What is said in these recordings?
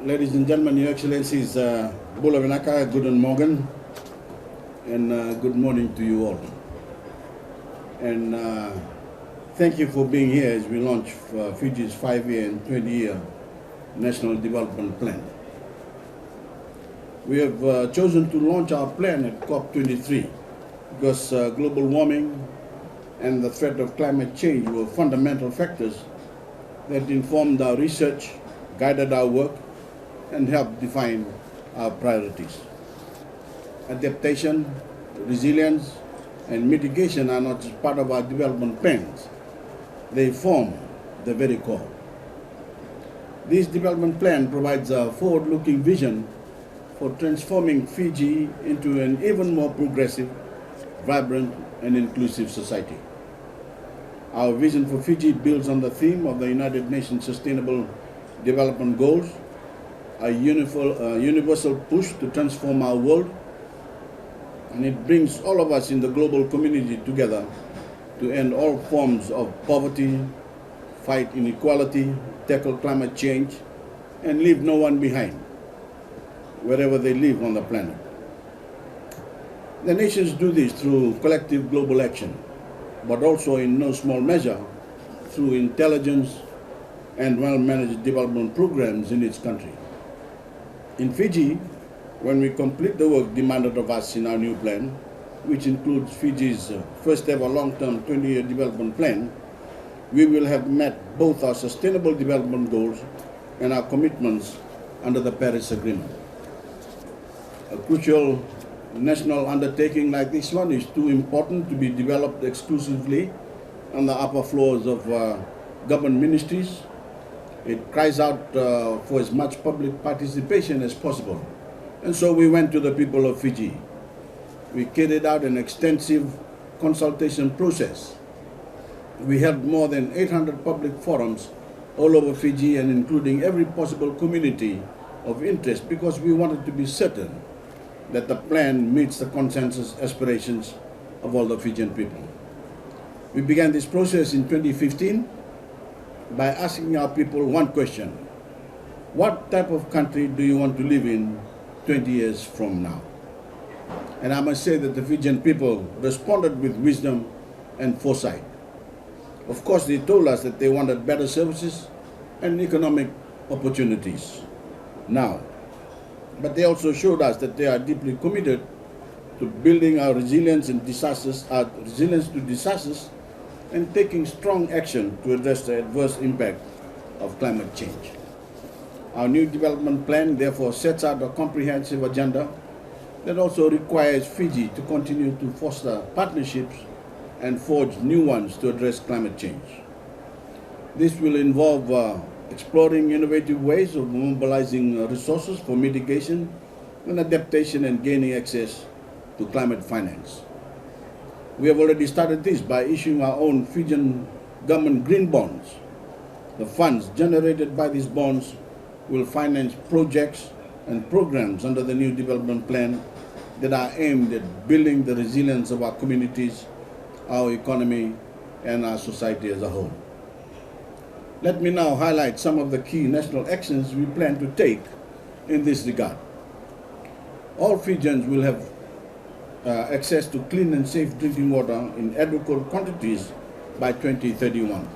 Ladies and gentlemen, Your Excellencies, Bulavinaka, good morning, and good morning to you all. And thank you for being here as we launch Fiji's 5-year and 20-year National Development Plan. We have chosen to launch our plan at COP23 because global warming and the threat of climate change were fundamental factors that informed our research, guided our work, and helped define our priorities. Adaptation, resilience, and mitigation are not just part of our development plans. They form the very core. This development plan provides a forward-looking vision for transforming Fiji into an even more progressive, vibrant, and inclusive society. Our vision for Fiji builds on the theme of the United Nations Sustainable Development Goals, a universal push to transform our world, and it brings all of us in the global community together to end all forms of poverty, fight inequality, tackle climate change, and leave no one behind, wherever they live on the planet. The nations do this through collective global action, but also in no small measure through intelligence and well-managed development programs in each country. In Fiji, when we complete the work demanded of us in our new plan, which includes Fiji's first ever long-term 20-year development plan, we will have met both our sustainable development goals and our commitments under the Paris Agreement. A crucial national undertaking like this one is too important to be developed exclusively on the upper floors of government ministries. It cries out for as much public participation as possible. And so we went to the people of Fiji. We carried out an extensive consultation process. We held more than 800 public forums all over Fiji and including every possible community of interest because we wanted to be certain that the plan meets the consensus aspirations of all the Fijian people. We began this process in 2015 by asking our people one question: what type of country do you want to live in 20 years from now? And I must say that the Fijian people responded with wisdom and foresight. Of course, they told us that they wanted better services and economic opportunities now. But they also showed us that they are deeply committed to building our resilience to disasters, and taking strong action to address the adverse impact of climate change. Our new development plan therefore sets out a comprehensive agenda that also requires Fiji to continue to foster partnerships and forge new ones to address climate change. This will involve exploring innovative ways of mobilizing resources for mitigation and adaptation and gaining access to climate finance. We have already started this by issuing our own Fijian government green bonds. The funds generated by these bonds will finance projects and programs under the new development plan that are aimed at building the resilience of our communities, our economy, and our society as a whole. Let me now highlight some of the key national actions we plan to take in this regard. All Fijians will have access to clean and safe drinking water in adequate quantities by 2031.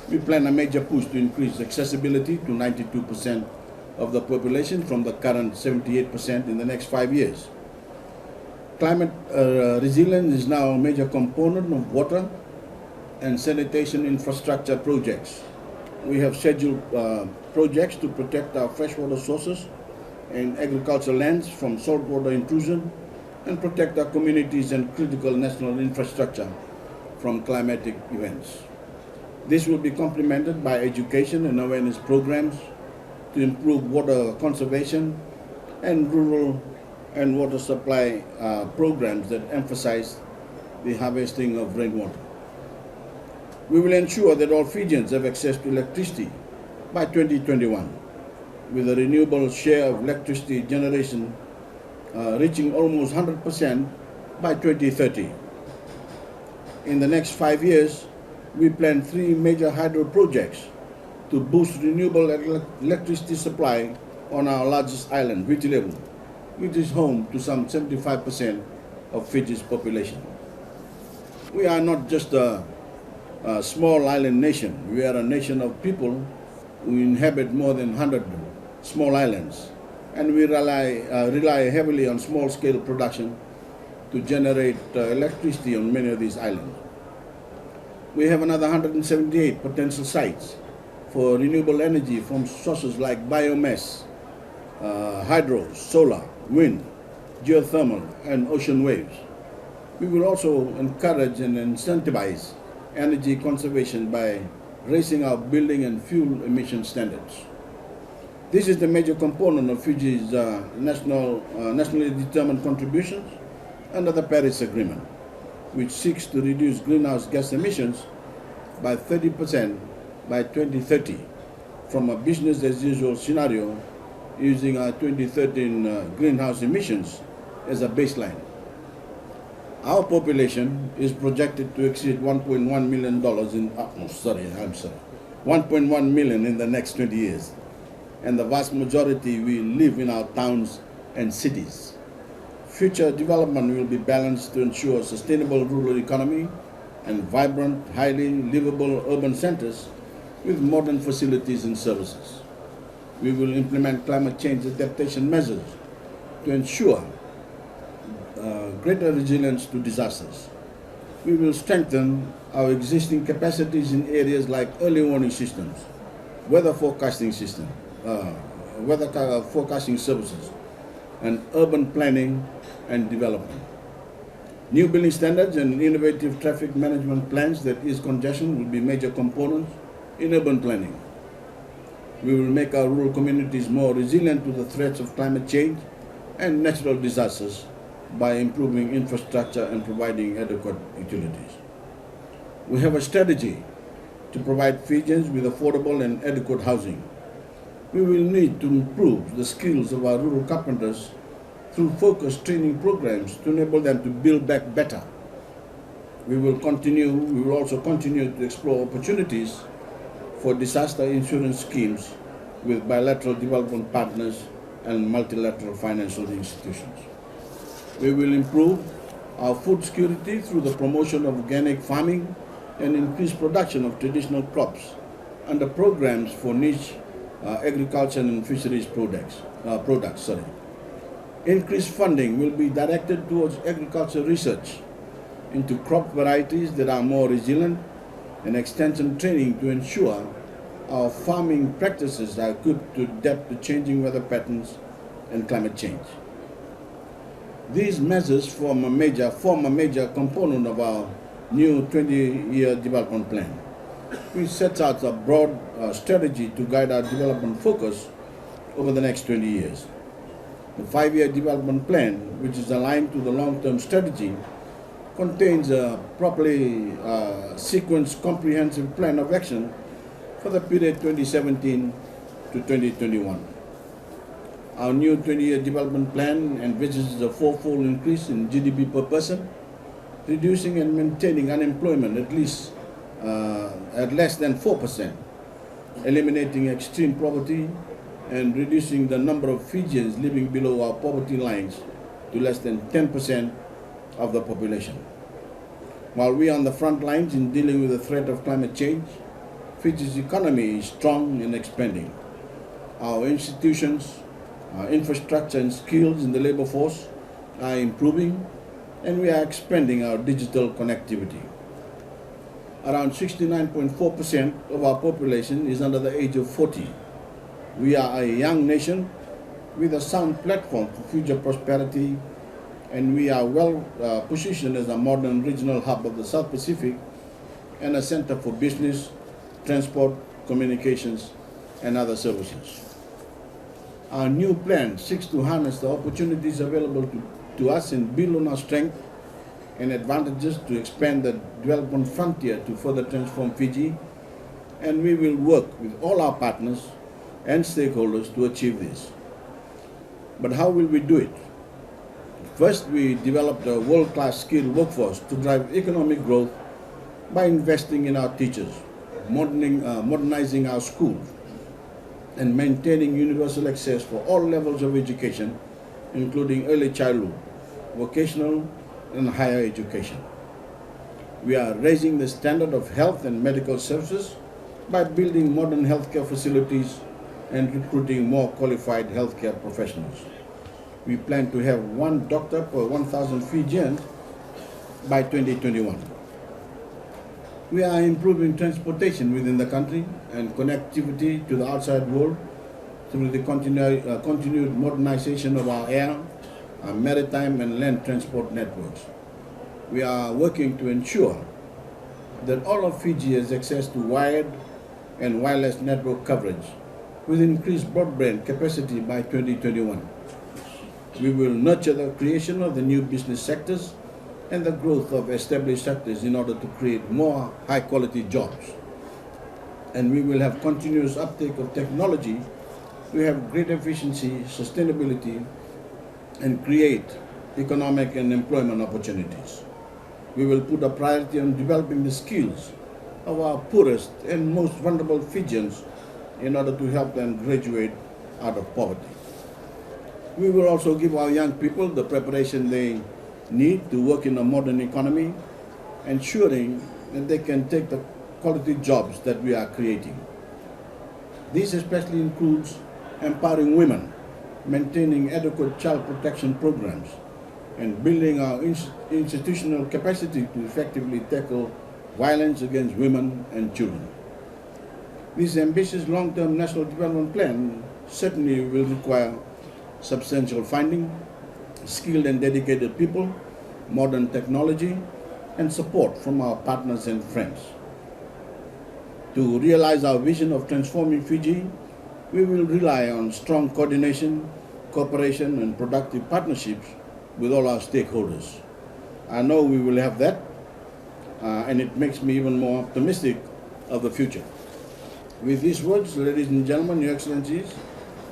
We plan a major push to increase accessibility to 92% of the population from the current 78% in the next 5 years. Climate resilience is now a major component of water and sanitation infrastructure projects. We have scheduled projects to protect our freshwater sources and agricultural lands from saltwater intrusion and protect our communities and critical national infrastructure from climatic events. This will be complemented by education and awareness programs to improve water conservation and rural and water supply programs that emphasize the harvesting of rainwater. We will ensure that all Fijians have access to electricity by 2021, with a renewable share of electricity generation reaching almost 100% by 2030. In the next 5 years, we plan 3 major hydro projects to boost renewable electricity supply on our largest island, Fiji, which is home to some 75% of Fiji's population. We are not just a small island nation. We are a nation of people who inhabit more than 100 small islands, and we rely heavily on small-scale production to generate electricity on many of these islands. We have another 178 potential sites for renewable energy from sources like biomass, hydro, solar, wind, geothermal, and ocean waves. We will also encourage and incentivize energy conservation by raising our building and fuel emission standards. This is the major component of Fiji's nationally determined contributions under the Paris Agreement, which seeks to reduce greenhouse gas emissions by 30% by 2030 from a business-as-usual scenario using our 2013 greenhouse emissions as a baseline. Our population is projected to exceed $1.1 million in 1.1 million in the next 20 years, and the vast majority will live in our towns and cities. Future development will be balanced to ensure sustainable rural economy and vibrant, highly livable urban centers with modern facilities and services. We will implement climate change adaptation measures to ensure greater resilience to disasters. We will strengthen our existing capacities in areas like early warning systems, weather forecasting services, and urban planning and development. New building standards and innovative traffic management plans that ease congestion will be major components in urban planning. We will make our rural communities more resilient to the threats of climate change and natural disasters by improving infrastructure and providing adequate utilities. We have a strategy to provide Fijians with affordable and adequate housing. We will need to improve the skills of our rural carpenters through focused training programs to enable them to build back better. We will also continue to explore opportunities for disaster insurance schemes with bilateral development partners and multilateral financial institutions. We will improve our food security through the promotion of organic farming and increased production of traditional crops under programs for niche agriculture and fisheries products. Increased funding will be directed towards agriculture research into crop varieties that are more resilient and extension training to ensure our farming practices are equipped to adapt to changing weather patterns and climate change. These measures form a major component of our new 20-year development plan, which sets out a broad strategy to guide our development focus over the next 20 years. The 5-year development plan, which is aligned to the long-term strategy, contains a properly sequenced comprehensive plan of action for the period 2017 to 2021. Our new 20-year development plan envisages a fourfold increase in GDP per person, reducing and maintaining unemployment at less than 4%, eliminating extreme poverty, and reducing the number of Fijians living below our poverty lines to less than 10% of the population. While we are on the front lines in dealing with the threat of climate change, Fiji's economy is strong and expanding. Our institutions, our infrastructure and skills in the labor force are improving, and we are expanding our digital connectivity. Around 69.4% of our population is under the age of 40. We are a young nation with a sound platform for future prosperity, and we are well positioned as a modern regional hub of the South Pacific and a center for business, transport, communications, and other services. Our new plan seeks to harness the opportunities available to us and build on our strength and advantages to expand the development frontier to further transform Fiji, and we will work with all our partners and stakeholders to achieve this. But how will we do it? First, we developed a world-class skilled workforce to drive economic growth by investing in our teachers, modernizing our schools, and maintaining universal access for all levels of education, including early childhood, vocational, and higher education. We are raising the standard of health and medical services by building modern healthcare facilities and recruiting more qualified healthcare professionals. We plan to have 1 doctor per 1,000 Fijians by 2021. We are improving transportation within the country and connectivity to the outside world through the continued modernization of our air, our maritime and land transport networks. We are working to ensure that all of Fiji has access to wired and wireless network coverage with increased broadband capacity by 2021. We will nurture the creation of the new business sectors and the growth of established sectors in order to create more high-quality jobs. And we will have continuous uptake of technology to have great efficiency, sustainability, and create economic and employment opportunities. We will put a priority on developing the skills of our poorest and most vulnerable Fijians in order to help them graduate out of poverty. We will also give our young people the preparation they need to work in a modern economy, ensuring that they can take the quality jobs that we are creating. This especially includes empowering women, maintaining adequate child protection programs, and building our institutional capacity to effectively tackle violence against women and children. This ambitious long-term national development plan certainly will require substantial funding, skilled and dedicated people, modern technology, and support from our partners and friends. To realize our vision of transforming Fiji, we will rely on strong coordination, cooperation, and productive partnerships with all our stakeholders. I know we will have that, and it makes me even more optimistic of the future. With these words, ladies and gentlemen, Your Excellencies,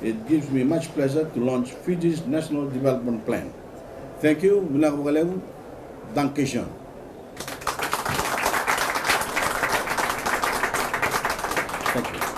it gives me much pleasure to launch Fiji's National Development Plan. Thank you. Dankeschön. Thank you.